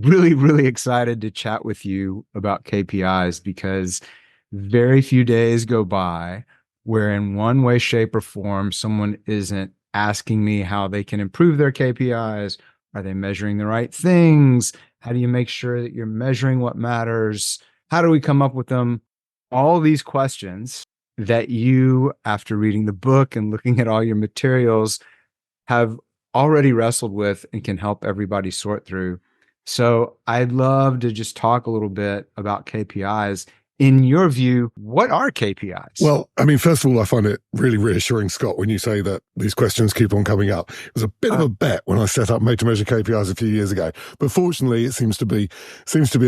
really, really excited to chat with you about KPIs because very few days go by where in one way, shape, or form, someone isn't asking me how they can improve their KPIs. Are they measuring the right things? How do you make sure that you're measuring what matters? How do we come up with them? All these questions that you, after reading the book and looking at all your materials, have already wrestled with and can help everybody sort through. So I'd love to just talk a little bit about KPIs. In your view, what are KPIs? Well, I mean, first of all, I find it really reassuring, Scott, when you say that these questions keep on coming up. It was a bit of a bet when I set up Made to Measure KPIs a few years ago, but fortunately, it seems to be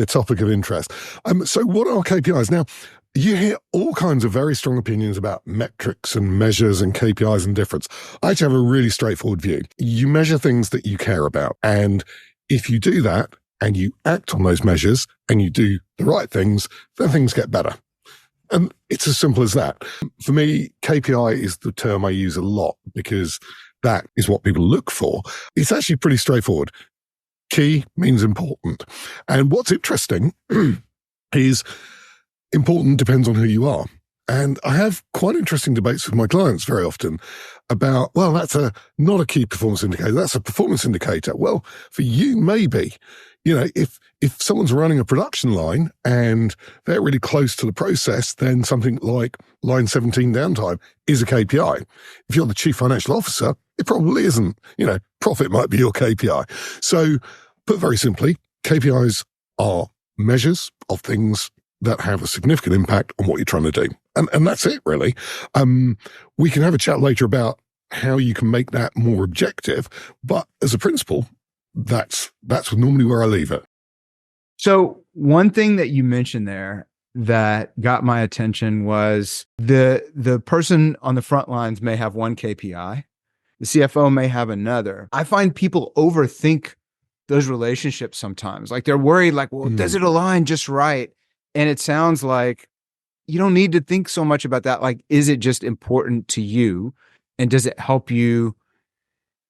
a topic of interest. So what are KPIs? Now, you hear all kinds of very strong opinions about metrics and measures and KPIs and difference. I actually have a really straightforward view. You measure things that you care about. And if you do that and you act on those measures and you do the right things, then things get better. And it's as simple as that. For me, KPI is the term I use a lot because that is what people look for. It's actually pretty straightforward. Key means important. And what's interesting is important depends on who you are. And I have quite interesting debates with my clients very often about, well, that's not a key performance indicator. That's a performance indicator. Well, for you, maybe, if someone's running a production line and they're really close to the process, then something like line 17 downtime is a KPI. If you're the chief financial officer, it probably isn't. Profit might be your KPI. So put very simply, KPIs are measures of things that have a significant impact on what you're trying to do. And that's it, really. We can have a chat later about how you can make that more objective. But as a principle, that's normally where I leave it. So one thing that you mentioned there that got my attention was the person on the front lines may have one KPI. The CFO may have another. I find people overthink those relationships sometimes. Like they're worried, like, well, does it align just right? And it sounds like you don't need to think so much about that. Like, is it just important to you? And does it help you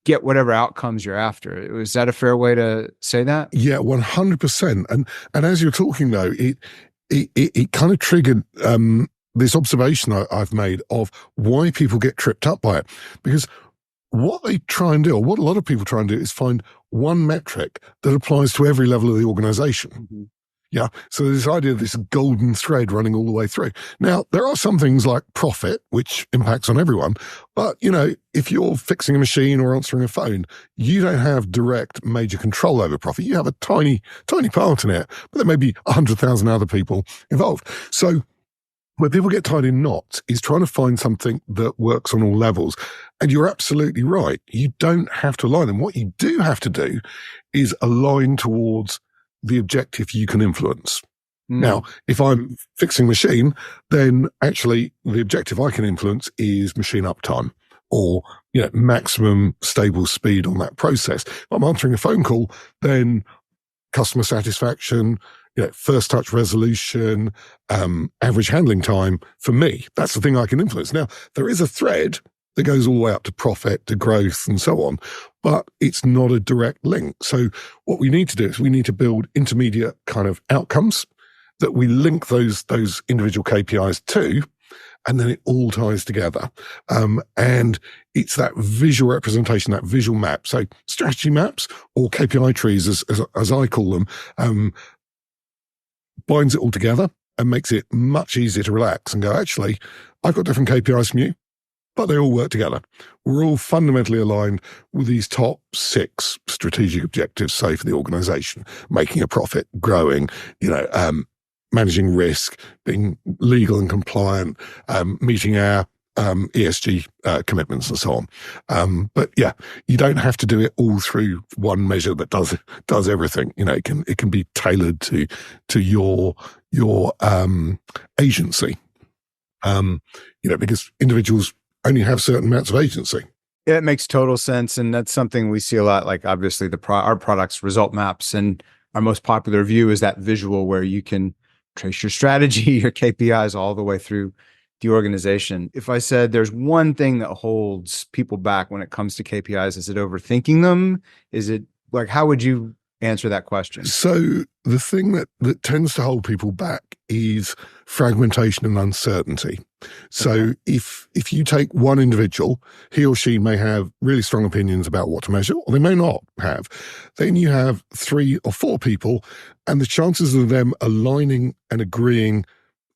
get whatever outcomes you're after? Is that a fair way to say that? Yeah, 100%. And as you're talking though, it kind of triggered this observation I've made of why people get tripped up by it. Because what they try and do, or what a lot of people try and do, is find one metric that applies to every level of the organization. Mm-hmm. Yeah. So there's this idea of this golden thread running all the way through. Now, there are some things like profit, which impacts on everyone. But, if you're fixing a machine or answering a phone, you don't have direct major control over profit. You have a tiny, tiny part in it, but there may be 100,000 other people involved. So where people get tied in knots is trying to find something that works on all levels. And you're absolutely right. You don't have to align them. What you do have to do is align towards the objective you can influence. Now, if I'm fixing a machine, then actually the objective I can influence is machine uptime or, maximum stable speed on that process. If I'm answering a phone call, then customer satisfaction, first touch resolution, average handling time for me, that's the thing I can influence. Now, there is a thread that goes all the way up to profit, to growth, and so on. But it's not a direct link. So what we need to do is we need to build intermediate kind of outcomes that we link those individual KPIs to, and then it all ties together. And it's that visual representation, that visual map. So strategy maps or KPI trees, as I call them, binds it all together and makes it much easier to relax and go, actually, I've got different KPIs from you, but they all work together. We're all fundamentally aligned with these top 6 strategic objectives, say, for the organization: making a profit, growing, managing risk, being legal and compliant, meeting our ESG commitments and so on. But yeah, you don't have to do it all through one measure that does everything. It can be tailored to your agency. Because individuals only have certain amounts of agency. Yeah, it makes total sense. And that's something we see a lot. Like obviously our products result maps, and our most popular view is that visual where you can trace your strategy, your KPIs all the way through the organization. If I said there's one thing that holds people back when it comes to KPIs, is it overthinking them? Is it like, how would you answer that question? So the thing that tends to hold people back is fragmentation and uncertainty. So Okay. if you take one individual, he or she may have really strong opinions about what to measure, or they may not have. Then you have 3 or 4 people, and the chances of them aligning and agreeing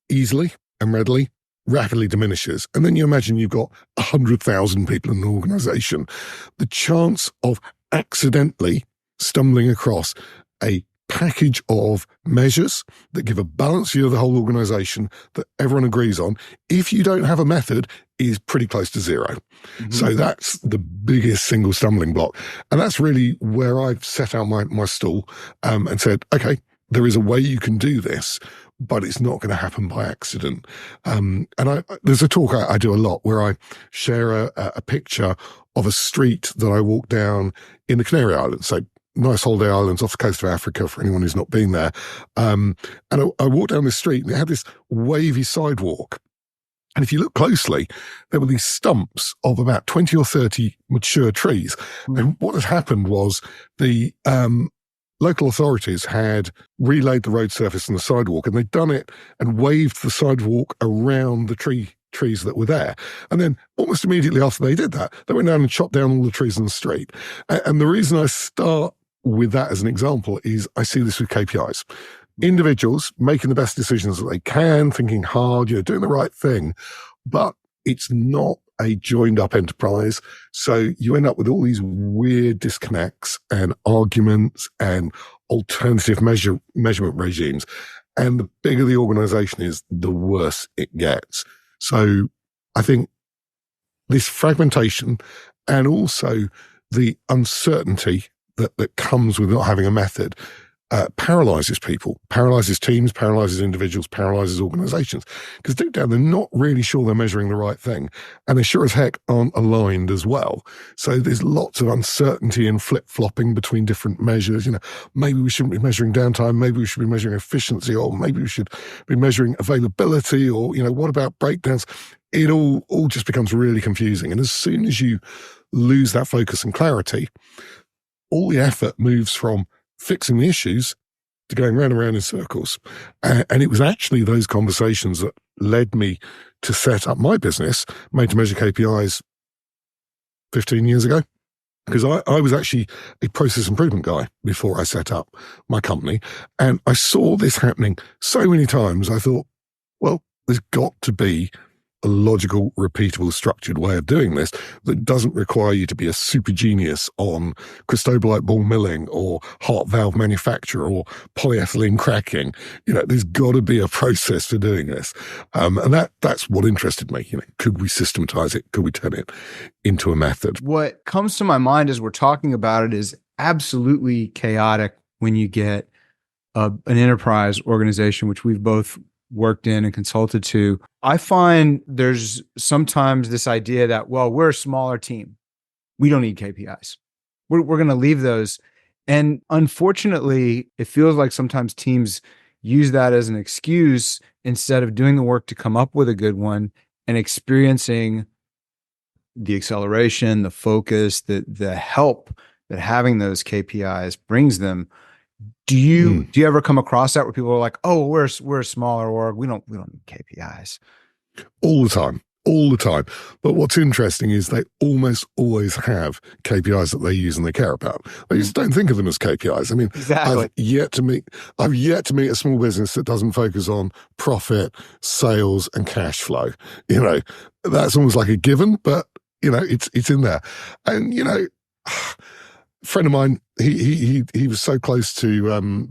easily and readily rapidly diminishes. And then you imagine you've got 100,000 people in an organization. The chance of accidentally stumbling across a package of measures that give a balanced view of the whole organization that everyone agrees on, if you don't have a method, is pretty close to zero. Mm-hmm. So that's the biggest single stumbling block. And that's really where I've set out my stall and said, okay, there is a way you can do this, but it's not going to happen by accident. There's a talk I do a lot where I share a picture of a street that I walk down in the Canary Islands. So nice holiday islands off the coast of Africa for anyone who's not been there. And I walked down this street and it had this wavy sidewalk. And if you look closely, there were these stumps of about 20 or 30 mature trees. And what had happened was the local authorities had relayed the road surface and the sidewalk, and they'd done it and waved the sidewalk around the trees that were there. And then almost immediately after they did that, they went down and chopped down all the trees in the street. And the reason I start with that as an example is I see this with KPIs. Individuals making the best decisions that they can, thinking hard, doing the right thing, but it's not a joined up enterprise. So you end up with all these weird disconnects and arguments and alternative measurement regimes. And the bigger the organization is, the worse it gets. So I think this fragmentation and also the uncertainty that comes with not having a method paralyzes people, paralyzes teams, paralyzes individuals, paralyzes organizations. Because deep down, they're not really sure they're measuring the right thing. And they sure as heck aren't aligned as well. So there's lots of uncertainty and flip-flopping between different measures. Maybe we shouldn't be measuring downtime. Maybe we should be measuring efficiency, or maybe we should be measuring availability, or, what about breakdowns? It all just becomes really confusing. And as soon as you lose that focus and clarity, all the effort moves from fixing the issues to going round and round in circles. And it was actually those conversations that led me to set up my business, Made to Measure KPIs, 15 years ago. Because I was actually a process improvement guy before I set up my company. And I saw this happening so many times. I thought, well, there's got to be a logical, repeatable, structured way of doing this that doesn't require you to be a super genius on cristobalite ball milling or heart valve manufacture or polyethylene cracking. There's got to be a process for doing this. And that's what interested me. Could we systematize it? Could we turn it into a method? What comes to my mind as we're talking about it is absolutely chaotic when you get an enterprise organization, which we've both worked in and consulted to. I find there's sometimes this idea that, well, we're a smaller team. We don't need KPIs. We're going to leave those. And unfortunately, it feels like sometimes teams use that as an excuse instead of doing the work to come up with a good one and experiencing the acceleration, the focus, the help that having those KPIs brings them. Do you ever come across that where people are like, "Oh, we're a smaller org. We don't need KPIs." All the time. But what's interesting is they almost always have KPIs that they use and they care about. They just don't think of them as KPIs. I mean, exactly. I've yet to meet a small business that doesn't focus on profit, sales, and cash flow. That's almost like a given, but it's in there. And a friend of mine, he was so close to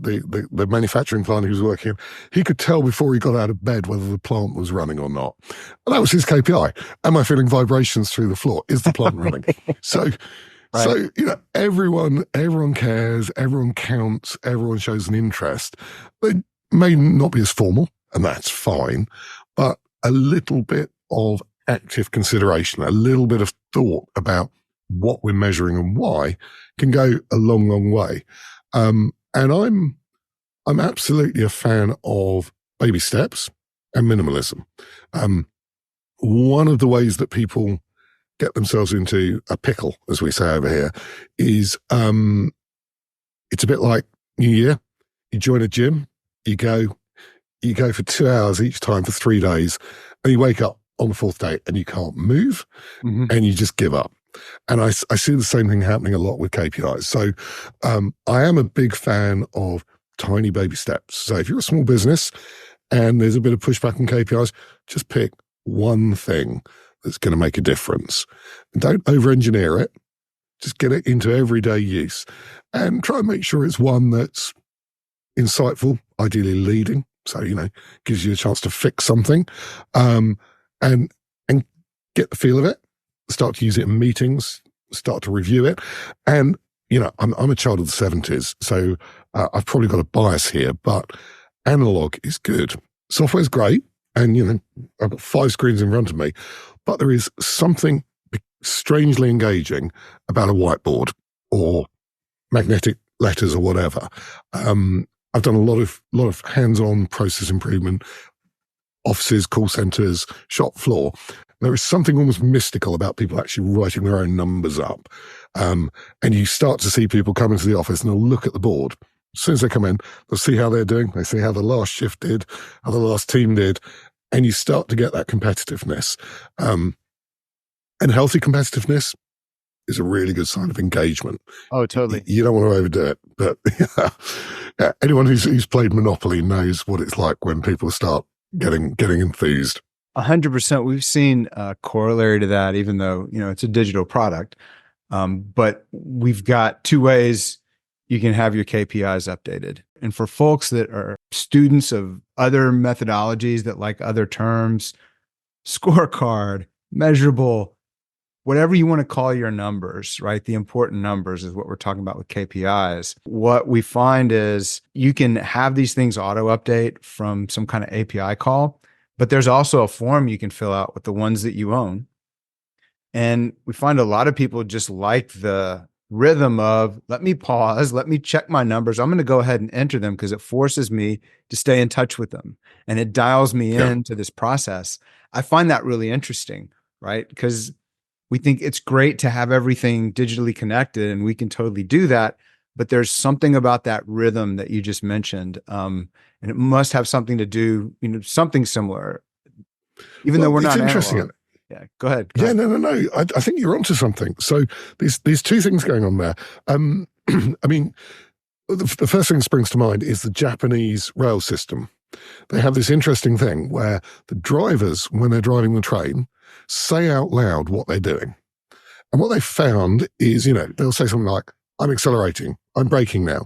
the manufacturing plant he was working in, he could tell before he got out of bed whether the plant was running or not. And that was his KPI. Am I feeling vibrations through the floor? Is the plant running? So, right. So everyone cares, everyone counts, everyone shows an interest. They may not be as formal, and that's fine, but a little bit of active consideration, a little bit of thought about what we're measuring and why can go a long, long way. And I'm absolutely a fan of baby steps and minimalism. One of the ways that people get themselves into a pickle, as we say over here, is It's a bit like New Year. You join a gym, you go, you go for 2 hours each time for 3 days, and you wake up on the fourth day and you can't move Mhm. and you just give up. And I see the same thing happening a lot with KPIs. So I am a big fan of tiny baby steps. So if you're a small business and there's a bit of pushback on KPIs, just pick one thing that's going to make a difference. Don't over engineer it. Just get it into everyday use and try and make sure it's one that's insightful, ideally leading. So, gives you a chance to fix something, and get the feel of it, start to use it in meetings, start to review it. And, I'm a child of the 70s, so I've probably got a bias here, but analog is good. Software's great. And, I've got 5 screens in front of me, but there is something strangely engaging about a whiteboard or magnetic letters or whatever. I've done a lot of hands-on process improvement, offices, call centers, shop floor. There is something almost mystical about people actually writing their own numbers up. And you start to see people come into the office and they'll look at the board. As soon as they come in, they'll see how they're doing. They see how the last shift did, how the last team did. And you start to get that competitiveness. And healthy competitiveness is a really good sign of engagement. Oh, totally. You don't want to overdo it, but yeah, anyone who's played Monopoly knows what it's like when people start getting enthused. 100%. We've seen a corollary to that, even though, it's a digital product. But we've got 2 ways you can have your KPIs updated. And for folks that are students of other methodologies that like other terms, scorecard, measurable, whatever you want to call your numbers, right? The important numbers is what we're talking about with KPIs. What we find is you can have these things auto update from some kind of API call, but there's also a form you can fill out with the ones that you own. And we find a lot of people just like the rhythm of, let me pause, let me check my numbers. I'm going to go ahead and enter them because it forces me to stay in touch with them. And it dials me into this process. I find that really interesting, right? Because we think it's great to have everything digitally connected and we can totally do that. But there's something about that rhythm that you just mentioned. And it must have something to do, something similar, even though we're not interesting. Analog. Yeah, go ahead. No. I think you're onto something. So there's 2 things going on there. I mean, the first thing that springs to mind is the Japanese rail system. They have this interesting thing where the drivers, when they're driving the train, say out loud what they're doing. And what they found is, they'll say something like, I'm accelerating, I'm braking now,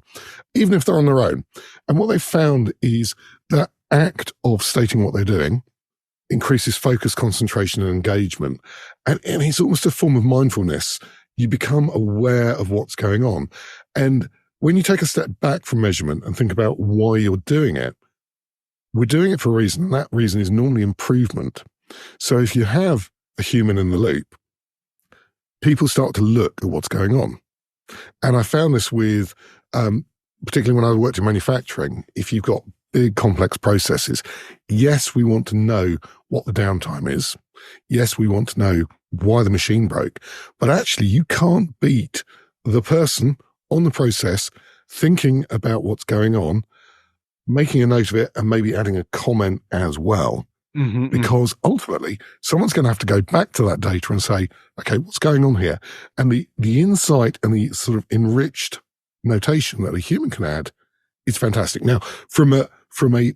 even if they're on their own. And what they found is that act of stating what they're doing increases focus, concentration, and engagement. And it's almost a form of mindfulness. You become aware of what's going on. And when you take a step back from measurement and think about why you're doing it, we're doing it for a reason, and that reason is normally improvement. So if you have a human in the loop, people start to look at what's going on. And I found this with, particularly when I worked in manufacturing, if you've got big complex processes, yes, we want to know what the downtime is. Yes, we want to know why the machine broke. But actually, you can't beat the person on the process thinking about what's going on, making a note of it, and maybe adding a comment as well. Because ultimately, someone's going to have to go back to that data and say, okay, what's going on here? And the insight and the sort of enriched notation that a human can add is fantastic. Now, from a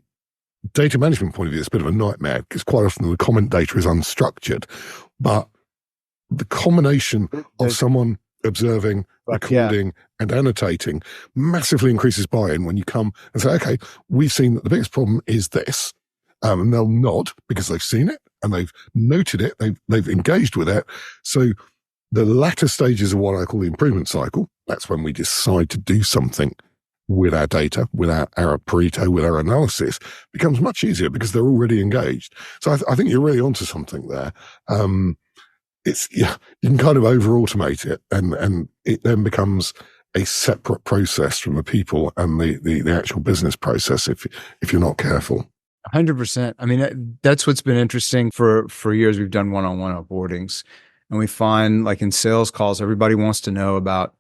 data management point of view, it's a bit of a nightmare because quite often the comment data is unstructured. But the combination of someone observing, recording, and annotating massively increases buy-in when you come and say, okay, we've seen that the biggest problem is this. And they'll nod because they've seen it and they've noted it, they've engaged with it. So the latter stages of what I call the improvement cycle, that's when we decide to do something with our data, with our Pareto, with our analysis, becomes much easier because they're already engaged. So I think you're really onto something there. You can kind of over automate it and it then becomes a separate process from the people and the actual business process if you're not careful. 100%. I mean, that's what's been interesting for years. We've done one-on-one onboardings and we find like in sales calls, everybody wants to know about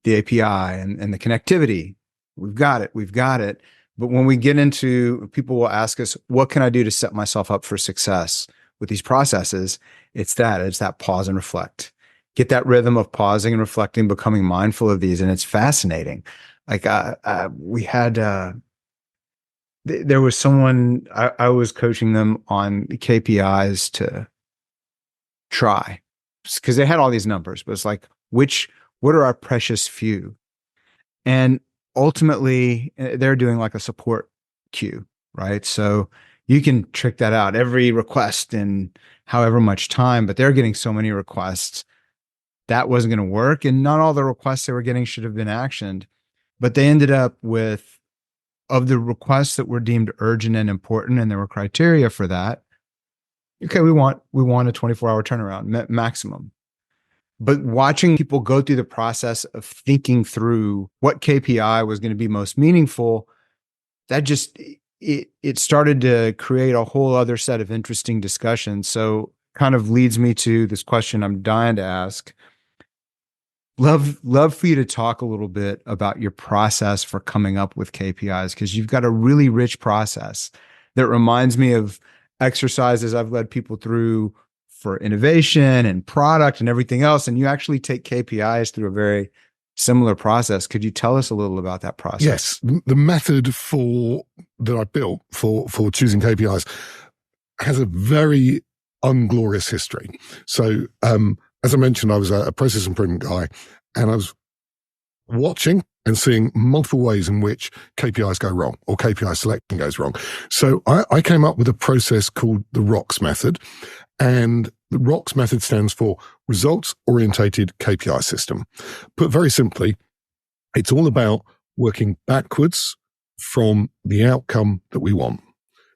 the API and the connectivity. We've got it. We've got it. But when we get into, people will ask us, what can I do to set myself up for success with these processes? It's that pause and reflect. Get that rhythm of pausing and reflecting, becoming mindful of these. And it's fascinating. Like there was someone, I was coaching them on KPIs to try, because they had all these numbers, but it's like, what are our precious few? And ultimately, they're doing like a support queue, right? So you can trick that out every request in however much time, but they're getting so many requests that wasn't going to work. And not all the requests they were getting should have been actioned, but they ended up with, of the requests that were deemed urgent and important, and there were criteria for that. Okay, we want a 24-hour turnaround maximum. But watching people go through the process of thinking through what KPI was going to be most meaningful, that just, it started to create a whole other set of interesting discussions. So kind of leads me to this question I'm dying to ask. Love for you to talk a little bit about your process for coming up with KPIs, because you've got a really rich process that reminds me of exercises I've led people through for innovation and product and everything else. And you actually take KPIs through a very similar process. Could you tell us a little about that process? Yes. The method that I built for choosing KPIs has a very unglorious history. So, as I mentioned, I was a process improvement guy, and I was watching and seeing multiple ways in which KPIs go wrong or KPI selection goes wrong. So I came up with a process called the ROCKS method. And the ROCKS method stands for Results Orientated KPI System. Put very simply, it's all about working backwards from the outcome that we want.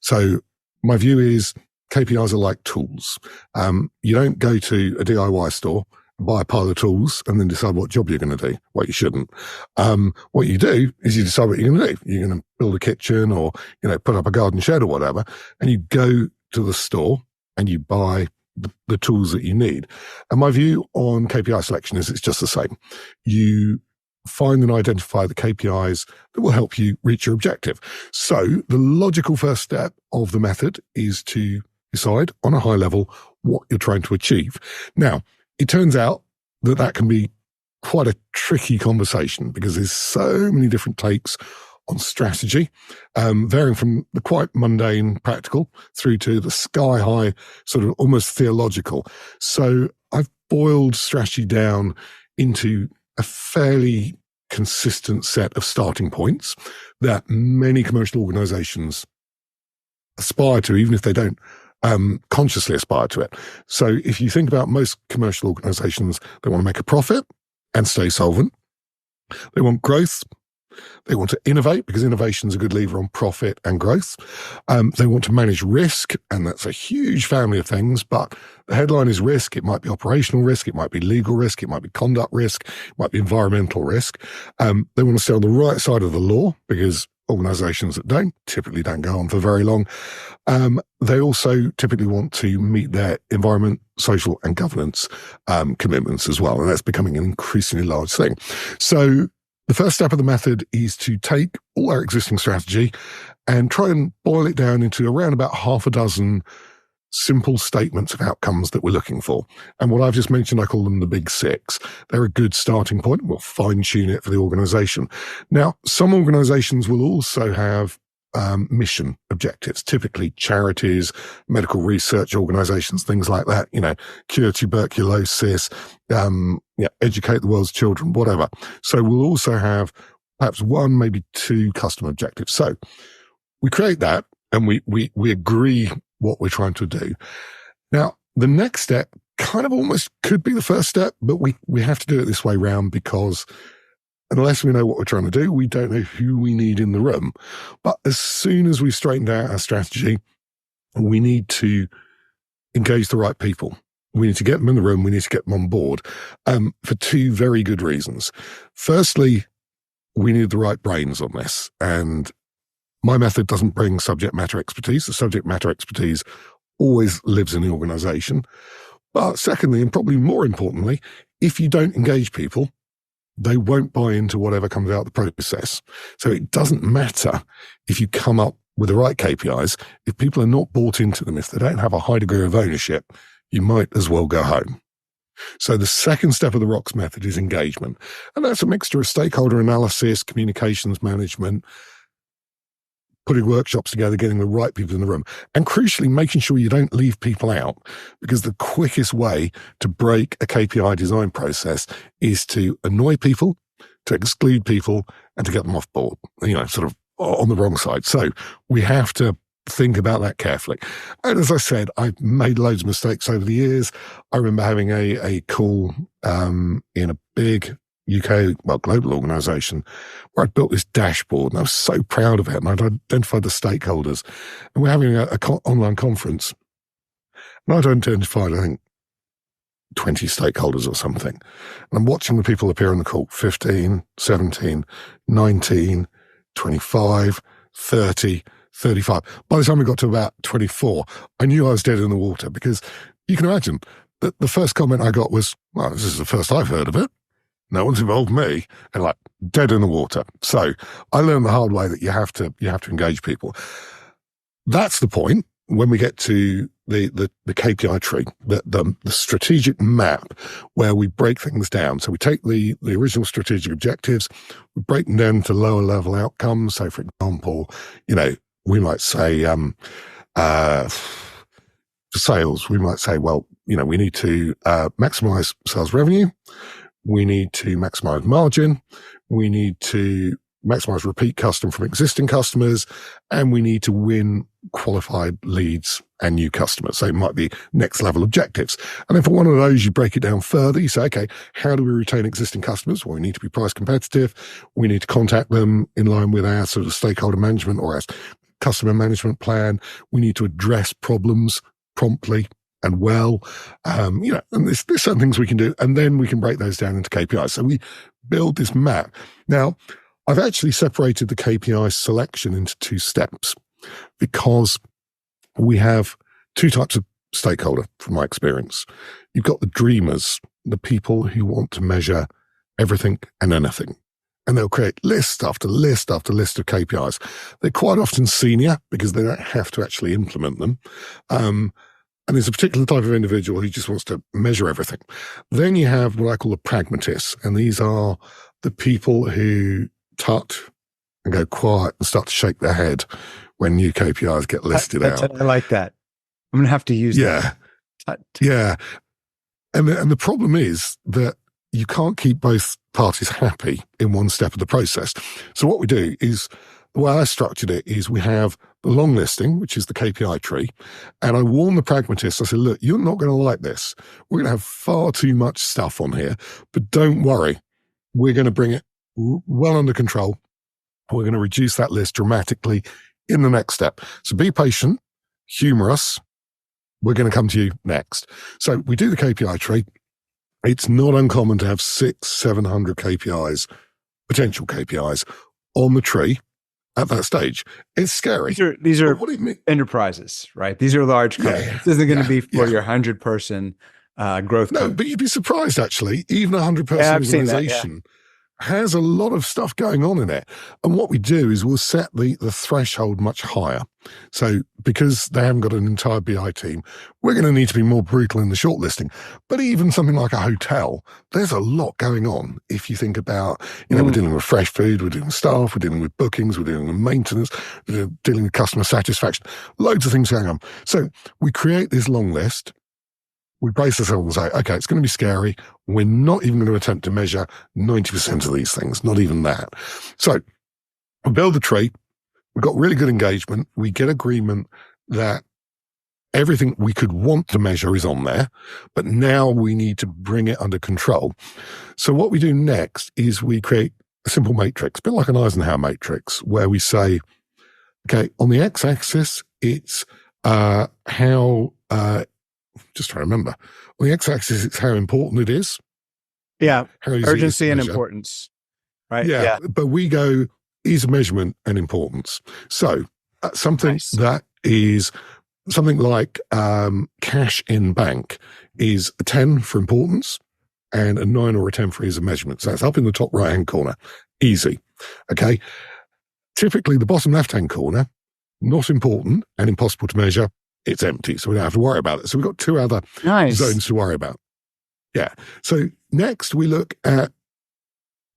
So my view is KPIs are like tools. You don't go to a DIY store, buy a pile of tools, and then decide what job you're going to do. Well, you shouldn't. What you do is you decide what you're going to do. You're going to build a kitchen or, put up a garden shed or whatever, and you go to the store and you buy the tools that you need. And my view on KPI selection is it's just the same. You find and identify the KPIs that will help you reach your objective. So the logical first step of the method is to decide on a high level what you're trying to achieve. Now, it turns out that can be quite a tricky conversation because there's so many different takes on strategy, varying from the quite mundane, practical, through to the sky high, sort of almost theological. So I've boiled strategy down into a fairly consistent set of starting points that many commercial organizations aspire to, even if they don't consciously aspire to it. So if you think about most commercial organizations, they want to make a profit and stay solvent. They want growth. They want to innovate because innovation is a good lever on profit and growth. They want to manage risk, and that's a huge family of things, but the headline is risk. It might be operational risk. It might be legal risk. It might be conduct risk. It might be environmental risk. They want to stay on the right side of the law because organizations that typically don't go on for very long. They also typically want to meet their environment, social, and governance commitments as well, and that's becoming an increasingly large thing. So the first step of the method is to take all our existing strategy and try and boil it down into around about half a dozen simple statements of outcomes that we're looking for. And what I've just mentioned, I call them the big six. They're a good starting point. We'll fine tune it for the organization. Now, some organizations will also have mission objectives, typically charities, medical research organizations, things like that, cure tuberculosis, educate the world's children, whatever. So we'll also have perhaps one, maybe two customer objectives. So we create that and we agree what we're trying to do. Now, the next step kind of almost could be the first step, but we have to do it this way round because unless we know what we're trying to do, we don't know who we need in the room. But as soon as we've straightened out our strategy, we need to engage the right people. We need to get them in the room. We need to get them on board for two very good reasons. Firstly, we need the right brains on this. And my method doesn't bring subject matter expertise. The subject matter expertise always lives in the organization. But secondly, and probably more importantly, if you don't engage people, they won't buy into whatever comes out of the process. So it doesn't matter if you come up with the right KPIs. If people are not bought into them, if they don't have a high degree of ownership, you might as well go home. So the second step of the ROCKS method is engagement. And that's a mixture of stakeholder analysis, communications management, putting workshops together, getting the right people in the room, and crucially, making sure you don't leave people out, because the quickest way to break a KPI design process is to annoy people, to exclude people, and to get them off board, sort of on the wrong side. So we have to think about that carefully. And as I said, I've made loads of mistakes over the years. I remember having a call in a big UK, global organization, where I'd built this dashboard, and I was so proud of it, and I'd identified the stakeholders, and we're having an online conference, and I'd identified, I think, 20 stakeholders or something, and I'm watching the people appear on the call: 15, 17, 19, 25, 30, 35. By the time we got to about 24, I knew I was dead in the water, because you can imagine that the first comment I got was, well, this is the first I've heard of it. No one's involved me, and like dead in the water. So I learned the hard way that you have to engage people. That's the point when we get to the KPI tree, the strategic map, where we break things down. So we take the original strategic objectives, we break them down to lower level outcomes. So for example, we might say, for sales, we might say, well, we need to maximize sales revenue. We need to maximize margin. We need to maximize repeat custom from existing customers. And we need to win qualified leads and new customers. So it might be next level objectives. And then for one of those, you break it down further. You say, okay, how do we retain existing customers? Well, we need to be price competitive. We need to contact them in line with our sort of stakeholder management or our customer management plan. We need to address problems promptly and well, and there's certain things we can do, and then we can break those down into KPIs. So we build this map. Now, I've actually separated the KPI selection into two steps, because we have two types of stakeholder, from my experience. You've got the dreamers, the people who want to measure everything and anything. And they'll create list after list after list of KPIs. They're quite often senior, because they don't have to actually implement them. And there's a particular type of individual who just wants to measure everything. Then you have what I call the pragmatists. And these are the people who tut and go quiet and start to shake their head when new KPIs get listed out. I like that. I'm going to have to use that. Yeah. And the problem is that you can't keep both parties happy in one step of the process. So what we do is, the way I structured it is, we have the long listing, which is the KPI tree. And I warn the pragmatists. I said, look, you're not going to like this. We're going to have far too much stuff on here, but don't worry. We're going to bring it well under control. We're going to reduce that list dramatically in the next step. So be patient, humorous. We're going to come to you next. So we do the KPI tree. It's not uncommon to have 600-700 KPIs, potential KPIs, on the tree at that stage. It's scary. These are enterprises, right? These are large companies. This isn't going to be for your 100-person growth. No, but you'd be surprised, actually. Even a 100-person organization has a lot of stuff going on in it. And what we do is we'll set the threshold much higher. So because they haven't got an entire BI team, we're going to need to be more brutal in the shortlisting. But even something like a hotel, there's a lot going on. If you think about, we're dealing with fresh food, we're dealing with staff, we're dealing with bookings, we're dealing with maintenance, we're dealing with customer satisfaction, loads of things going on. So we create this long list. We brace ourselves and say, okay, it's going to be scary. We're not even going to attempt to measure 90% of these things, not even that. So we build the tree. We've got really good engagement. We get agreement that everything we could want to measure is on there, but now we need to bring it under control. So what we do next is we create a simple matrix, a bit like an Eisenhower matrix, where we say, okay, on the x-axis, it's just trying to remember. On the x-axis, it's how important it is. Yeah, urgency and importance, right? Yeah, but we go, is measurement and importance. So something that is something like cash in bank is a 10 for importance, and a 9 or a 10 for ease of measurement. So that's up in the top right-hand corner. Easy. Okay. Typically, the bottom left-hand corner, not important and impossible to measure. It's empty, so we don't have to worry about it. So we've got 2 other zones to worry about. Yeah. So next we look at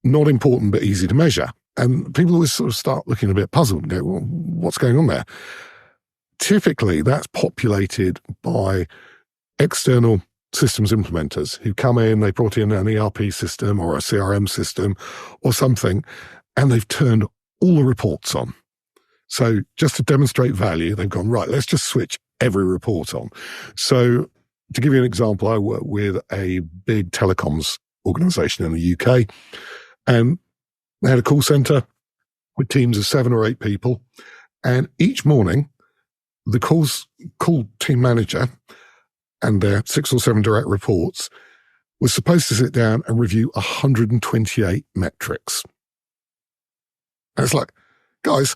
not important but easy to measure. And people always sort of start looking a bit puzzled and go, well, what's going on there? Typically, that's populated by external systems implementers who come in, they brought in an ERP system or a CRM system or something, and they've turned all the reports on. So just to demonstrate value, they've gone, right, let's just switch every report on. So to give you an example, I work with a big telecoms organization in the UK, and they had a call center with teams of 7 or 8 people. And each morning, the call team manager and their 6 or 7 direct reports was supposed to sit down and review 128 metrics. And it's like, guys,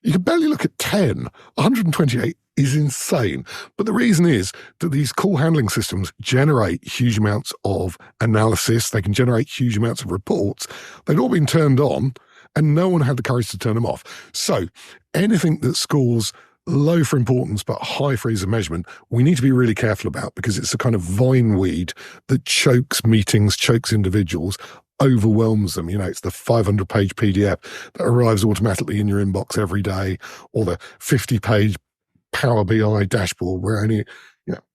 you can barely look at 10. 128 is insane. But the reason is that these call handling systems generate huge amounts of analysis. They can generate huge amounts of reports. They'd all been turned on and no one had the courage to turn them off. So anything that scores low for importance but high for ease of measurement, we need to be really careful about, because it's a kind of vine weed that chokes meetings, chokes individuals, overwhelms them. You know, it's the 500-page PDF that arrives automatically in your inbox every day, or the 50-page Power BI dashboard where only,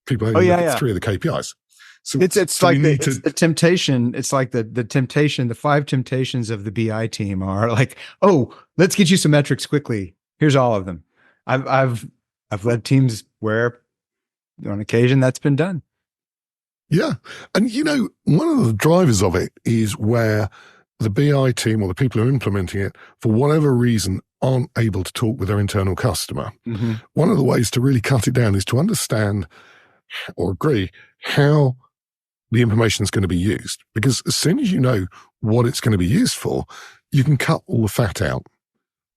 people only look at 3 of the KPIs. So it's like the temptation. It's like the temptation. The 5 temptations of the BI team are like, oh, let's get you some metrics quickly. Here's all of them. I've led teams where on occasion that's been done. Yeah. And, one of the drivers of it is where the BI team or the people who are implementing it, for whatever reason, aren't able to talk with their internal customer. Mm-hmm. One of the ways to really cut it down is to understand or agree how the information is going to be used. Because as soon as you know what it's going to be used for, you can cut all the fat out.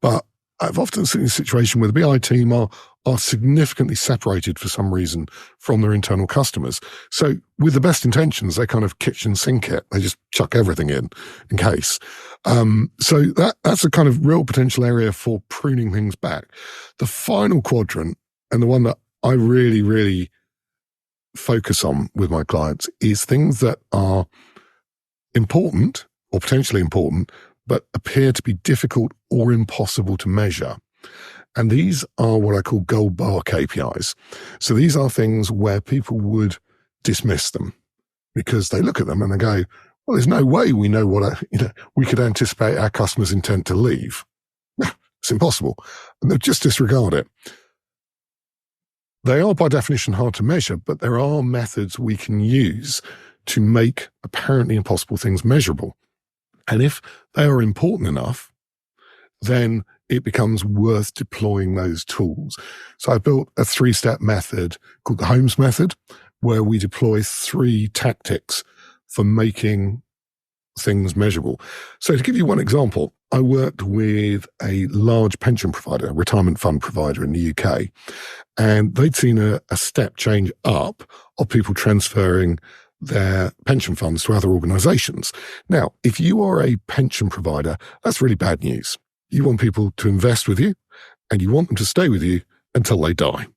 But I've often seen a situation where the BI team are significantly separated for some reason from their internal customers. So with the best intentions, they kind of kitchen sink it. They just chuck everything in case. So that's a kind of real potential area for pruning things back. The final quadrant, and the one that I really, really focus on with my clients, is things that are important or potentially important, but appear to be difficult or impossible to measure. And these are what I call gold bar KPIs. So these are things where people would dismiss them because they look at them and they go, well, there's no way we know we could anticipate our customer's intent to leave. It's impossible. And they'll just disregard it. They are by definition hard to measure, but there are methods we can use to make apparently impossible things measurable. And if they are important enough, then it becomes worth deploying those tools. So I built a 3-step method called the Holmes method, where we deploy 3 tactics for making things measurable. So to give you one example, I worked with a large pension provider, a retirement fund provider in the UK, and they'd seen a step change up of people transferring their pension funds to other organizations. Now, if you are a pension provider, that's really bad news. You want people to invest with you and you want them to stay with you until they die.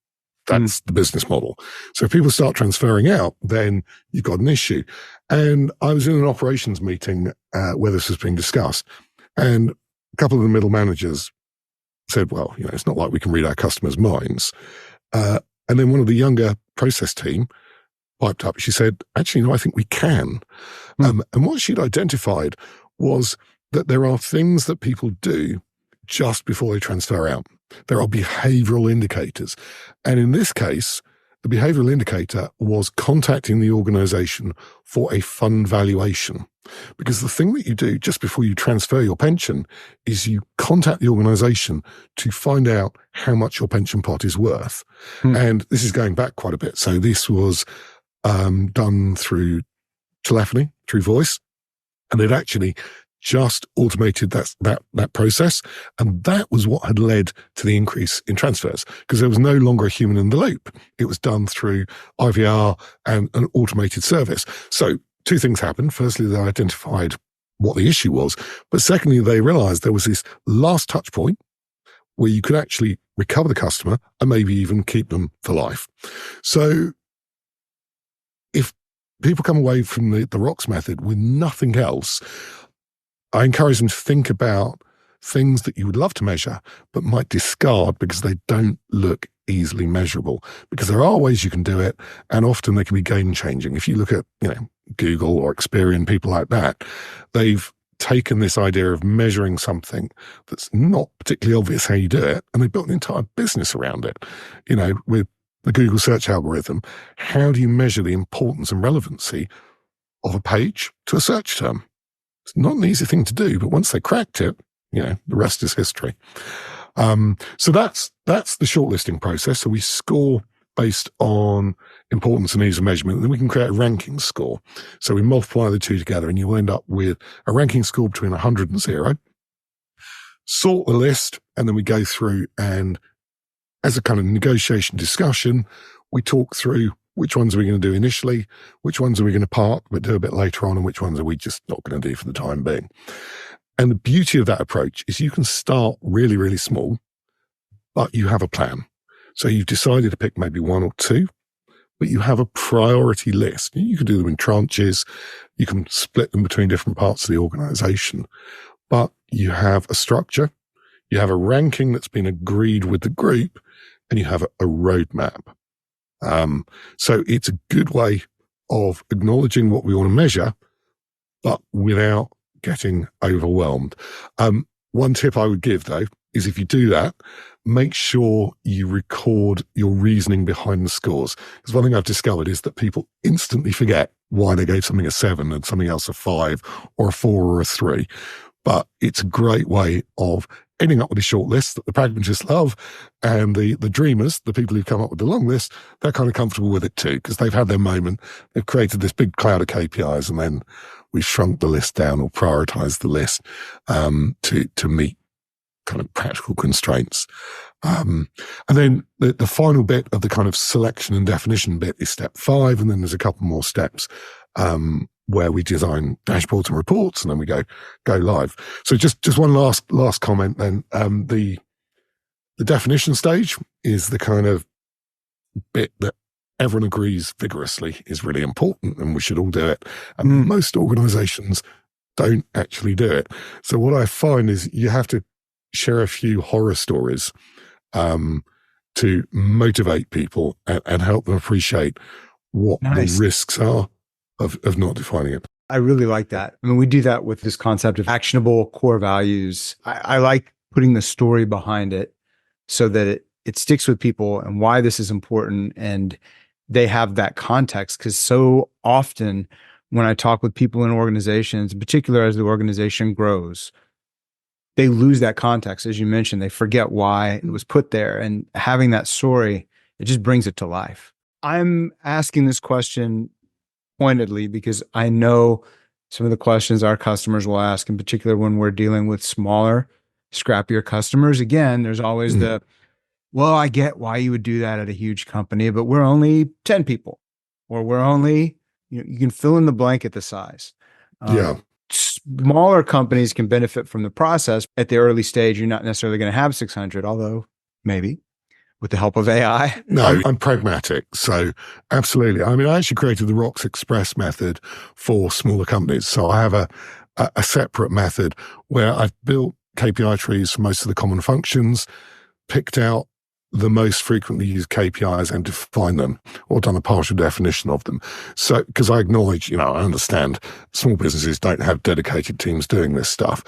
That's the business model. So if people start transferring out, then you've got an issue. And I was in an operations meeting where this was being discussed, and a couple of the middle managers said, well, it's not like we can read our customers' minds. And then one of the younger process team piped up. She said, actually, no, I think we can. And what she'd identified was that there are things that people do just before they transfer out. There are behavioral indicators. And in this case, the behavioral indicator was contacting the organization for a fund valuation. Because the thing that you do just before you transfer your pension is you contact the organization to find out how much your pension pot is worth. And this is going back quite a bit. So this was done through telephony, through voice, and they'd actually just automated that process. And that was what had led to the increase in transfers, because there was no longer a human in the loop. It was done through IVR and an automated service. So two things happened. Firstly, they identified what the issue was, but secondly, they realized there was this last touch point where you could actually recover the customer and maybe even keep them for life. So if people come away from the rocks method with nothing else, I encourage them to think about things that you would love to measure, but might discard because they don't look easily measurable. Because there are ways you can do it, and often they can be game changing. If you look at, Google or Experian, people like that, they've taken this idea of measuring something that's not particularly obvious how you do it, and they built an entire business around it. With the Google search algorithm, how do you measure the importance and relevancy of a page to a search term? It's not an easy thing to do, but once they cracked it, the rest is history. So that's the shortlisting process. So we score based on importance and ease of measurement, and then we can create a ranking score. So we multiply the two together, and you'll end up with a ranking score between 100 and 0. Sort the list, and then we go through, and as a kind of negotiation discussion, we talk through which ones are we going to do initially, which ones are we going to park but do a bit later on, and which ones are we just not going to do for the time being. And the beauty of that approach is you can start really, really small, but you have a plan. So you've decided to pick maybe one or two, but you have a priority list. You can do them in tranches. You can split them between different parts of the organization, but you have a structure. You have a ranking that's been agreed with the group, and you have a roadmap. So it's a good way of acknowledging what we want to measure, but without getting overwhelmed. One tip I would give, though, is if you do that, make sure you record your reasoning behind the scores. Because one thing I've discovered is that people instantly forget why they gave something a 7 and something else a 5 or a 4 or a 3. But it's a great way of ending up with a short list that the pragmatists love, and the dreamers, the people who've come up with the long list, they're kind of comfortable with it too, because they've had their moment. They've created this big cloud of KPIs, and then we've shrunk the list down or prioritized the list to meet kind of practical constraints. And then the final bit of the kind of selection and definition bit is step 5, and then there's a couple more steps where we design dashboards and reports, and then we go live. So just one last comment then. The definition stage is the kind of bit that everyone agrees vigorously is really important, and we should all do it. And most organizations don't actually do it. So what I find is you have to share a few horror stories to motivate people and help them appreciate what the risks are of not defining it. I really like that. I mean, we do that with this concept of actionable core values. I like putting the story behind it so that it sticks with people and why this is important, and they have that context. Because so often when I talk with people in organizations, in particular as the organization grows, they lose that context. As you mentioned, they forget why it was put there, and having that story, it just brings it to life. I'm asking this question pointedly because I know some of the questions our customers will ask, in particular when we're dealing with smaller, scrappier customers. Again, there's always well, I get why you would do that at a huge company, but we're only 10 people, or we're only, you can fill in the blank at the size. Smaller companies can benefit from the process. At the early stage, you're not necessarily going to have 600, although maybe with the help of AI. No, I'm pragmatic. So absolutely. I mean, I actually created the Rocks Express method for smaller companies. So I have a separate method where I've built KPI trees for most of the common functions, picked out the most frequently used KPIs and define them, or done a partial definition of them. So, because I acknowledge, I understand small businesses don't have dedicated teams doing this stuff.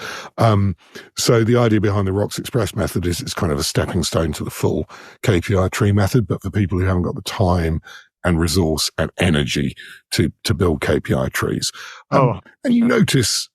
So the idea behind the Rocks Express method is it's kind of a stepping stone to the full KPI tree method, but for people who haven't got the time and resource and energy to build KPI trees. And you notice,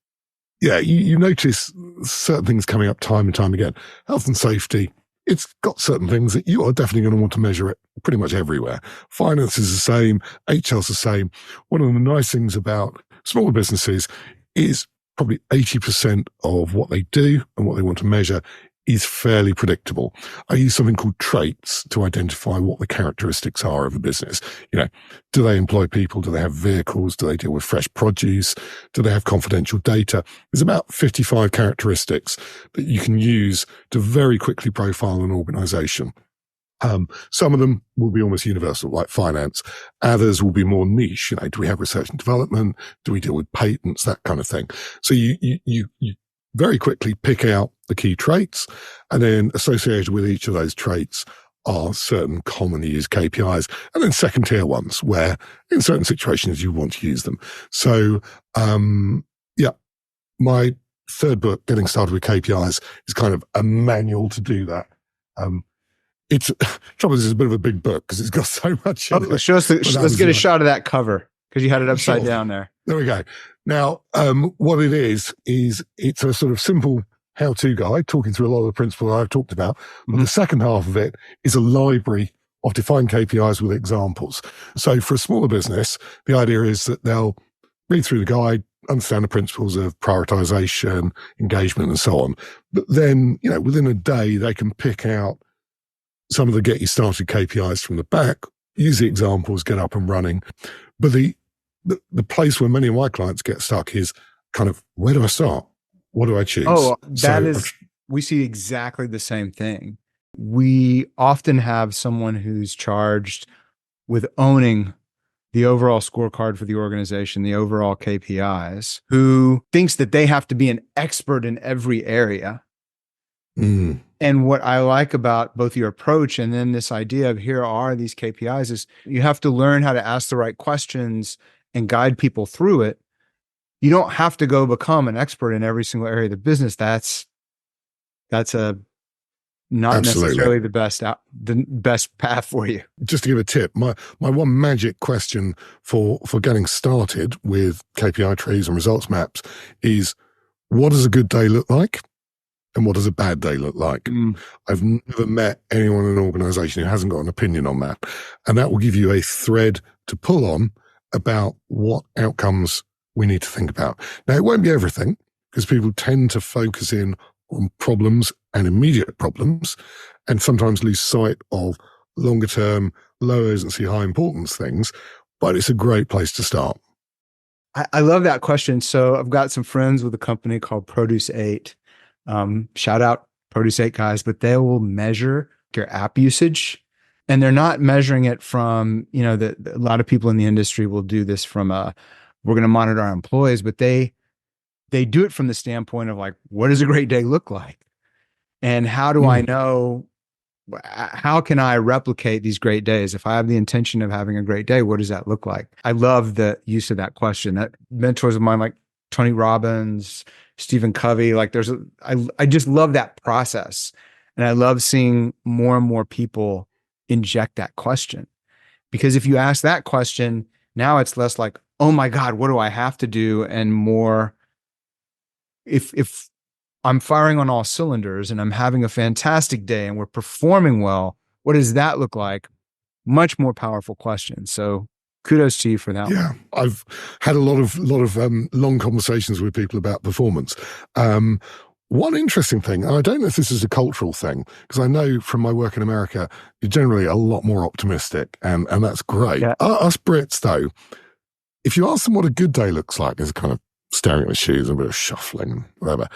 you notice certain things coming up time and time again. Health and safety, it's got certain things that you are definitely going to want to measure it pretty much everywhere. Finance is the same. HR's the same. One of the nice things about smaller businesses is probably 80% of what they do and what they want to measure is fairly predictable. I use something called traits to identify what the characteristics are of a business. Do they employ people? Do they have vehicles? Do they deal with fresh produce? Do they have confidential data? There's about 55 characteristics that you can use to very quickly profile an organization. Some of them will be almost universal, like finance. Others will be more niche. Do we have research and development? Do we deal with patents? That kind of thing. So you very quickly pick out the key traits, and then associated with each of those traits are certain commonly used KPIs, and then second tier ones where in certain situations you want to use them. So, my third book, Getting Started with KPIs, is kind of a manual to do that. It's trouble is it's a bit of a big book because it's got so much. Show us. Let's get a shot of that cover because you had it upside down there. There we go. Now, what it is it's a sort of simple how-to guide talking through a lot of the principles I've talked about. But the second half of it is a library of defined KPIs with examples. So for a smaller business, the idea is that they'll read through the guide, understand the principles of prioritization, engagement, and so on. But then, within a day, they can pick out some of the get you started KPIs from the back, use the examples, get up and running. But the place where many of my clients get stuck is kind of, where do I start? What do I choose? Oh, we see exactly the same thing. We often have someone who's charged with owning the overall scorecard for the organization, the overall KPIs, who thinks that they have to be an expert in every area. And what I like about both your approach and then this idea of here are these KPIs is you have to learn how to ask the right questions and guide people through it. You don't have to go become an expert in every single area of the business. That's not necessarily the best path for you. Just to give a tip, my one magic question for getting started with KPI trees and results maps is, what does a good day look like? And what does a bad day look like? I've never met anyone in an organization who hasn't got an opinion on that. And that will give you a thread to pull on about what outcomes we need to think about. Now, it won't be everything because people tend to focus in on problems and immediate problems and sometimes lose sight of longer term, low urgency, high importance things. But it's a great place to start. I love that question. So I've got some friends with a company called Produce 8. Shout out Produce 8 guys, but they will measure your app usage, and they're not measuring it from, a lot of people in the industry will do this from we're going to monitor our employees, but they do it from the standpoint of like, what does a great day look like? And how do I know, how can I replicate these great days? If I have the intention of having a great day, what does that look like? I love the use of that question. That mentors of mine, like Tony Robbins, Stephen Covey, like I just love that process. And I love seeing more and more people inject that question. Because if you ask that question, now it's less like, oh my God, what do I have to do? And more, if I'm firing on all cylinders and I'm having a fantastic day and we're performing well, what does that look like? Much more powerful question. So kudos to you for that. Yeah, I've had a lot of long conversations with people about performance. One interesting thing, and I don't know if this is a cultural thing, because I know from my work in America, you're generally a lot more optimistic, and that's great. Yeah. Us Brits, though, if you ask them what a good day looks like, there's a kind of staring at the shoes and a bit of shuffling and whatever.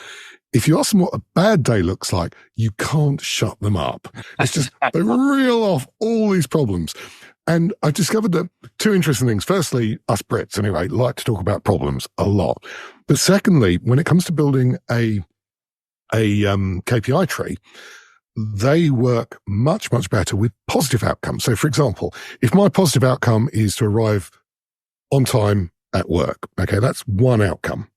If you ask them what a bad day looks like, you can't shut them up. It's just, they reel off all these problems. And I discovered that two interesting things. Firstly, us Brits, anyway, like to talk about problems a lot. But secondly, when it comes to building a KPI tree, they work much, much better with positive outcomes. So, for example, if my positive outcome is to arrive on time at work, okay, that's one outcome.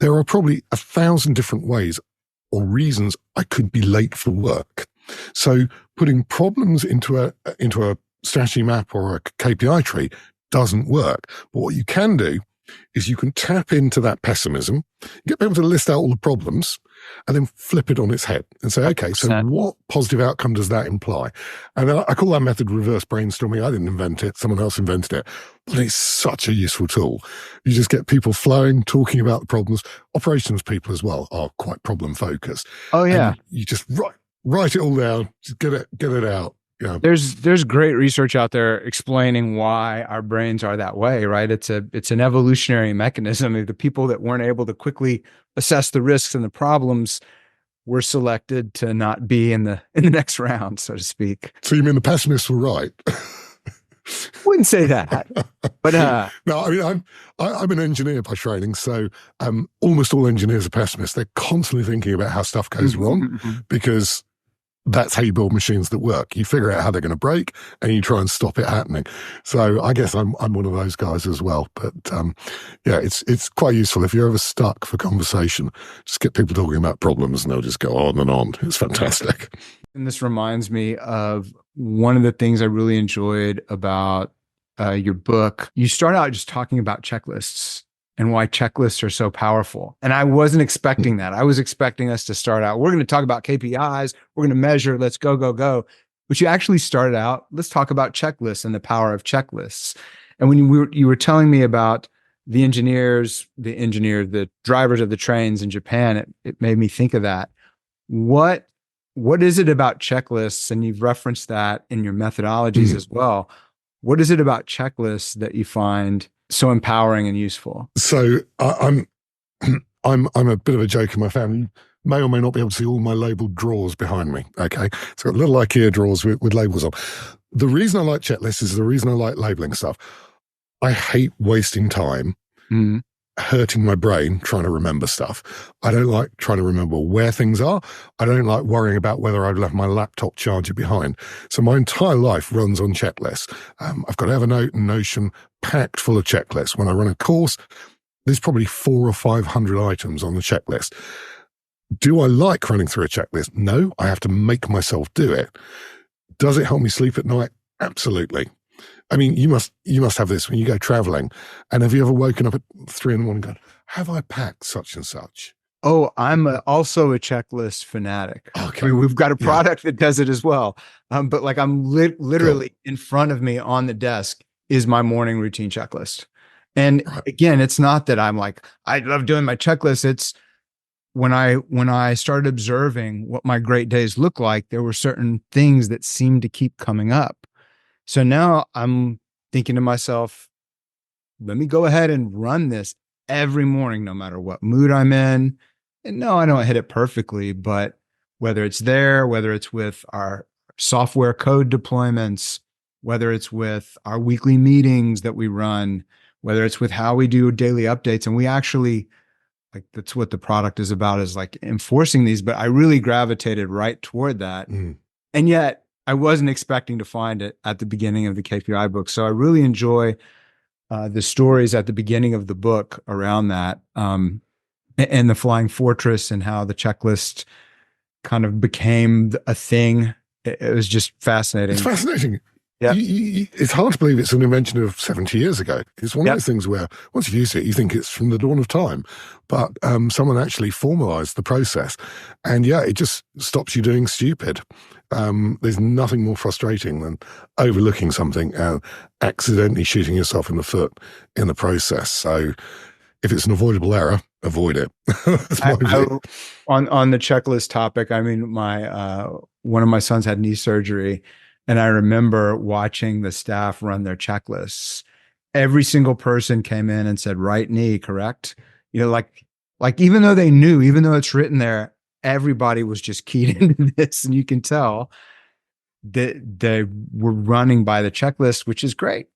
There are probably 1,000 different ways or reasons I could be late for work. So putting problems into a strategy map or a KPI tree doesn't work. But what you can do is you can tap into that pessimism, get people to list out all the problems, and then flip it on its head and say, okay, so 100%. what positive outcome does that imply? And I call that method reverse brainstorming. I didn't invent it. Someone else invented it. But it's such a useful tool. You just get people flowing, talking about the problems. Operations people as well are quite problem focused. Oh yeah. And you just write it all down, just get it out. Yeah. There's great research out there explaining why our brains are that way, right? It's an evolutionary mechanism. The people that weren't able to quickly assess the risks and the problems were selected to not be in the next round, so to speak. So you mean the pessimists were right? Wouldn't say that, but no, I mean I'm an engineer by training, so almost all engineers are pessimists. They're constantly thinking about how stuff goes wrong because that's how you build machines that work. You figure out how they're going to break and you try and stop it happening. So I guess I'm one of those guys as well. But yeah, it's quite useful if you're ever stuck for conversation. Just get people talking about problems and they'll just go on and on. It's fantastic. And this reminds me of one of the things I really enjoyed about your book. You start out just talking about checklists and why checklists are so powerful. And I wasn't expecting that. I was expecting us to start out, we're going to talk about KPIs, we're going to measure, let's go, go, go. But you actually started out, let's talk about checklists and the power of checklists. And when you were telling me about the drivers of the trains in Japan, it made me think of that. What is it about checklists? And you've referenced that in your methodologies as well. What is it about checklists that you find so empowering and useful? So I'm a bit of a joke in my family. You may or may not be able to see all my labeled drawers behind me. Okay, so got little IKEA drawers with labels on. The reason I like checklists is the reason I like labeling stuff. I hate wasting time hurting my brain trying to remember stuff. I don't like trying to remember where things are. I don't like worrying about whether I've left my laptop charger behind. So my entire life runs on checklists. I've got Evernote and Notion packed full of checklists. When I run a course, there's probably 400 or 500 items on the checklist. Do I like running through a checklist? No, I have to make myself do it. Does it help me sleep at night? Absolutely. I mean, you must have this when you go traveling. And have you ever woken up at 3 a.m. and gone, have I packed such and such? Oh, I'm also a checklist fanatic. Okay. I mean, we've got a product that does it as well. But like I'm literally in front of me on the desk is my morning routine checklist. And again, it's not that I'm like, I love doing my checklist. It's when I started observing what my great days look like, there were certain things that seemed to keep coming up. So now I'm thinking to myself, let me go ahead and run this every morning, no matter what mood I'm in. And no, I don't hit it perfectly, but whether it's there, whether it's with our software code deployments, whether it's with our weekly meetings that we run, whether it's with how we do daily updates, and we actually, like, that's what the product is about, is like enforcing these, but I really gravitated right toward that. And yet I wasn't expecting to find it at the beginning of the KPI book. So I really enjoy the stories at the beginning of the book around that, and the Flying Fortress and how the checklist kind of became a thing. It was just fascinating. It's fascinating. Yeah. It's hard to believe it's an invention of 70 years ago. It's one of those things where once you've used it, you think it's from the dawn of time. But someone actually formalized the process. And yeah, it just stops you doing stupid. There's nothing more frustrating than overlooking something and accidentally shooting yourself in the foot in the process. So if it's an avoidable error, avoid it. On the checklist topic, I mean, one of my sons had knee surgery, and I remember watching the staff run their checklists. Every single person came in and said, right knee, correct? You know, like even though they knew, even though it's written there, everybody was just keyed into this, and you can tell that they were running by the checklist, which is great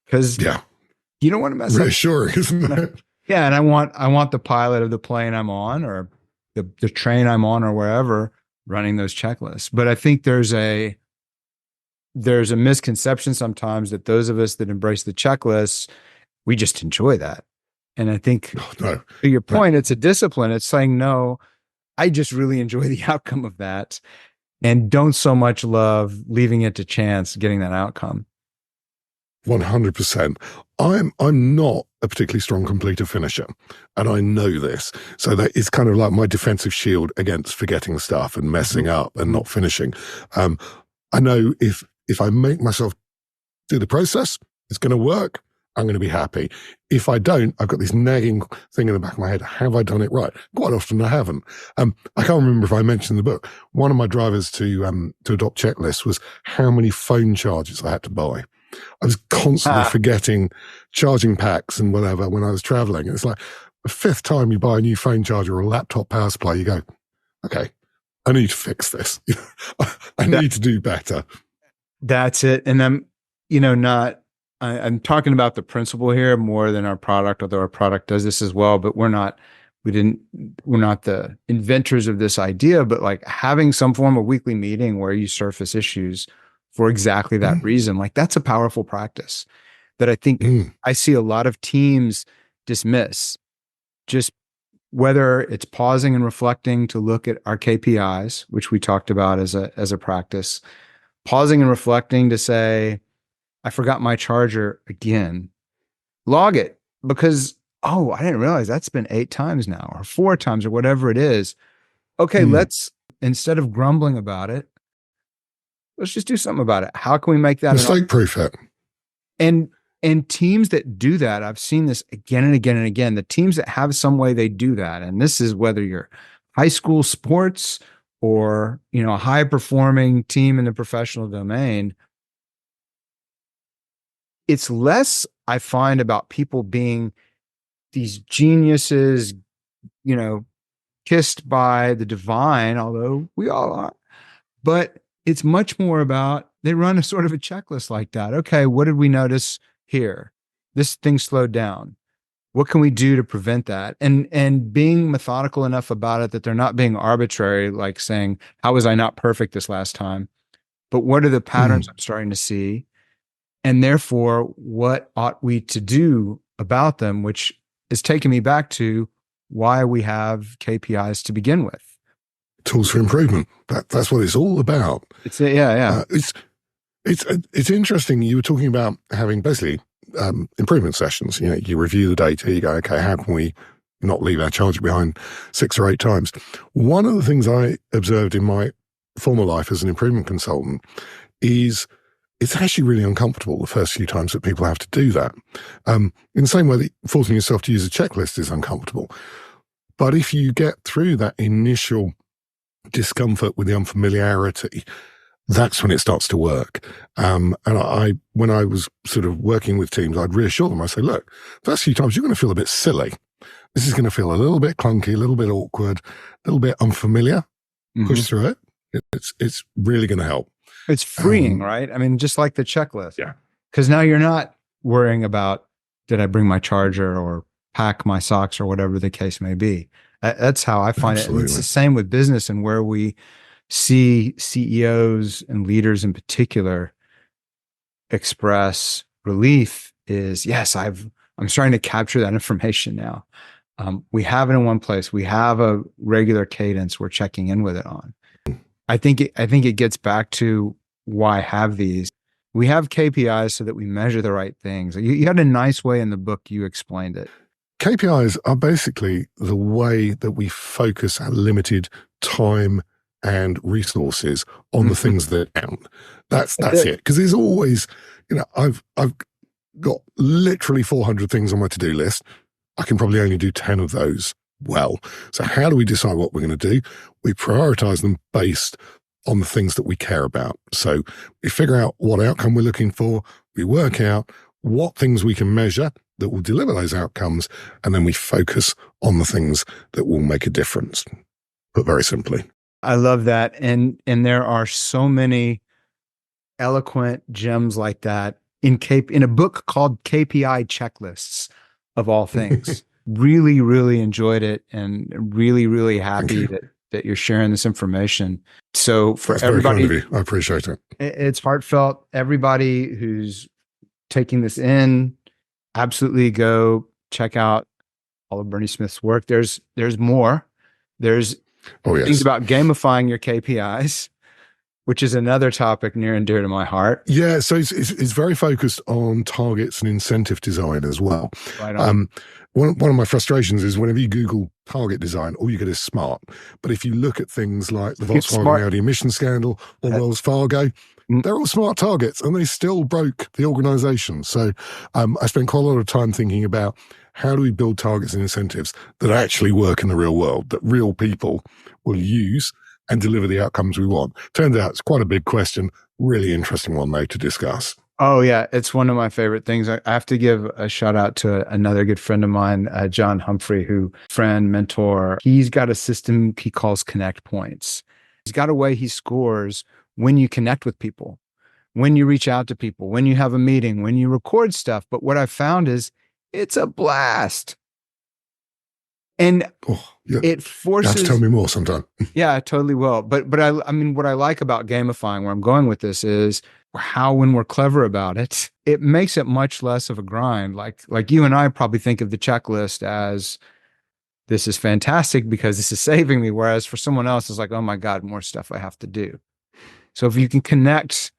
because you don't want to mess up. Reassuring, isn't it? Yeah, and I want the pilot of the plane I'm on, or the train I'm on, or wherever, running those checklists. But I think there's a misconception sometimes that those of us that embrace the checklists, we just enjoy that. And I think to your point, it's a discipline. It's saying, no, I just really enjoy the outcome of that, and don't so much love leaving it to chance getting that outcome. 100%. I'm not a particularly strong completer finisher, and I know this. So that it's kind of like my defensive shield against forgetting stuff and messing up and not finishing. I know if I make myself do the process, it's going to work. I'm going to be happy. If I don't, I've got this nagging thing in the back of my head. Have I done it right? Quite often I haven't. I can't remember if I mentioned in the book. One of my drivers to adopt checklists was how many phone chargers I had to buy. I was constantly forgetting charging packs and whatever when I was traveling. It's like the fifth time you buy a new phone charger or a laptop power supply, you go, okay, I need to fix this. I need to do better. That's it. And I'm talking about the principle here more than our product, although our product does this as well, but we're not the inventors of this idea, but like having some form of weekly meeting where you surface issues for exactly that reason, like that's a powerful practice that I think I see a lot of teams dismiss. Just whether it's pausing and reflecting to look at our KPIs, which we talked about as a practice, pausing and reflecting to say, I forgot my charger again, log it because, oh, I didn't realize that's been 8 times now or 4 times or whatever it is. Okay, let's, instead of grumbling about it, let's just do something about it. How can we make that mistake proof it? And teams that do that, I've seen this again and again and again, the teams that have some way they do that, and this is whether you're high school sports or, a high performing team in the professional domain, it's less, I find, about people being these geniuses, kissed by the divine, although we all are, but it's much more about they run a sort of a checklist like that. Okay, what did we notice here? This thing slowed down. What can we do to prevent that? And being methodical enough about it that they're not being arbitrary, like saying, how was I not perfect this last time? But what are the patterns I'm starting to see? And therefore, what ought we to do about them, which is taking me back to why we have KPIs to begin with. Tools for improvement. That's what it's all about. It's interesting. You were talking about having basically improvement sessions. You review the data. You go, okay, how can we not leave our charger behind 6 or 8 times? One of the things I observed in my former life as an improvement consultant is it's actually really uncomfortable the first few times that people have to do that. In the same way that forcing yourself to use a checklist is uncomfortable. But if you get through that initial discomfort with the unfamiliarity, that's when it starts to work. And when I was sort of working with teams, I'd reassure them. I say, look, first few times you're going to feel a bit silly. This is going to feel a little bit clunky, a little bit awkward, a little bit unfamiliar. Push through it. It's really going to help. It's freeing, right? I mean, just like the checklist. Yeah. Because now you're not worrying about, did I bring my charger or pack my socks or whatever the case may be. That's how I find it. And it's the same with business, and where we see CEOs and leaders in particular express relief is, yes, I'm starting to capture that information now. We have it in one place. We have a regular cadence we're checking in with it on. I think it gets back to why have these. We have KPIs so that we measure the right things. You had a nice way in the book you explained it. KPIs are basically the way that we focus our limited time and resources on the things that count. That's it. Because there's always, I've got literally 400 things on my to-do list. I can probably only do 10 of those well. So how do we decide what we're going to do? We prioritize them based on the things that we care about. So we figure out what outcome we're looking for. We work out what things we can measure that will deliver those outcomes, and then we focus on the things that will make a difference. Put very simply. I love that. And there are so many eloquent gems like that in a book called KPI Checklists, of all things. Really, really enjoyed it, and really, really happy that you're sharing this information. So for everybody, very kind of you. I appreciate it. It's heartfelt. Everybody who's taking this in, absolutely go check out all of Bernie Smith's work. There's more. There's things about gamifying your KPIs. which is another topic near and dear to my heart. Yeah, so it's very focused on targets and incentive design as well. Right on. One of my frustrations is whenever you Google target design, all you get is smart. But if you look at things like the Volkswagen Audi emission scandal or Wells Fargo, they're all smart targets and they still broke the organization. So I spent quite a lot of time thinking about how do we build targets and incentives that actually work in the real world, that real people will use and deliver the outcomes we want. Turns out it's quite a big question. Really interesting one, though, to discuss. Oh, yeah. It's one of my favorite things. I have to give a shout out to another good friend of mine, John Humphrey, mentor. He's got a system he calls Connect Points. He's got a way he scores when you connect with people, when you reach out to people, when you have a meeting, when you record stuff. But what I've found is it's a blast. And it forces. You have to tell me more sometime. Yeah, I totally will. But I mean, what I like about gamifying, where I'm going with this, is how when we're clever about it, it makes it much less of a grind. Like you and I probably think of the checklist as this is fantastic because this is saving me, whereas for someone else, it's like, oh my God, more stuff I have to do. So if you can connect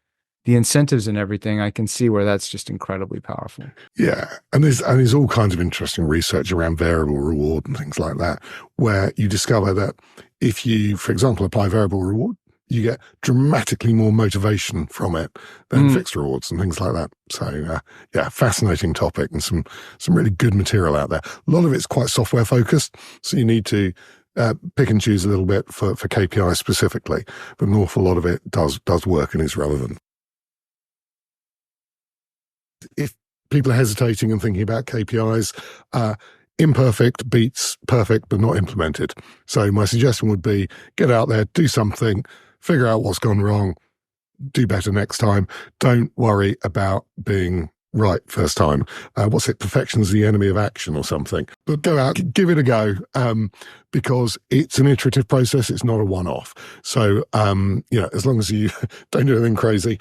the incentives and everything, I can see where that's just incredibly powerful. Yeah. And there's all kinds of interesting research around variable reward and things like that, where you discover that if you, for example, apply variable reward, you get dramatically more motivation from it than fixed rewards and things like that. So yeah, fascinating topic and some really good material out there. A lot of it's quite software focused. So you need to pick and choose a little bit for KPI specifically, but an awful lot of it does work and is relevant. If people are hesitating and thinking about KPIs, imperfect beats perfect, but not implemented. So my suggestion would be get out there, do something, figure out what's gone wrong, do better next time. Don't worry about being right first time. Perfection's the enemy of action or something. But go out, give it a go, because it's an iterative process. It's not a one-off. So, as long as you don't do anything crazy,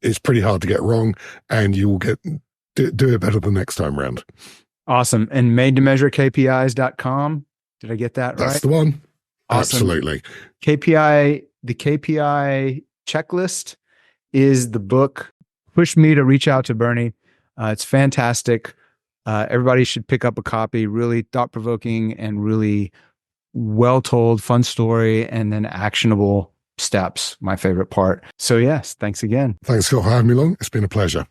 it's pretty hard to get wrong, and you will do it better the next time round. Awesome. And made-to-measure-KPIs.com. Did I get that right? That's the one. Awesome. Absolutely. The KPI Checklist is the book. Push me to reach out to Bernie. It's fantastic. Everybody should pick up a copy. Really thought-provoking and really well-told, fun story, and then actionable steps. My favorite part. So yes, thanks again. Thanks, Scott, for having me along. It's been a pleasure.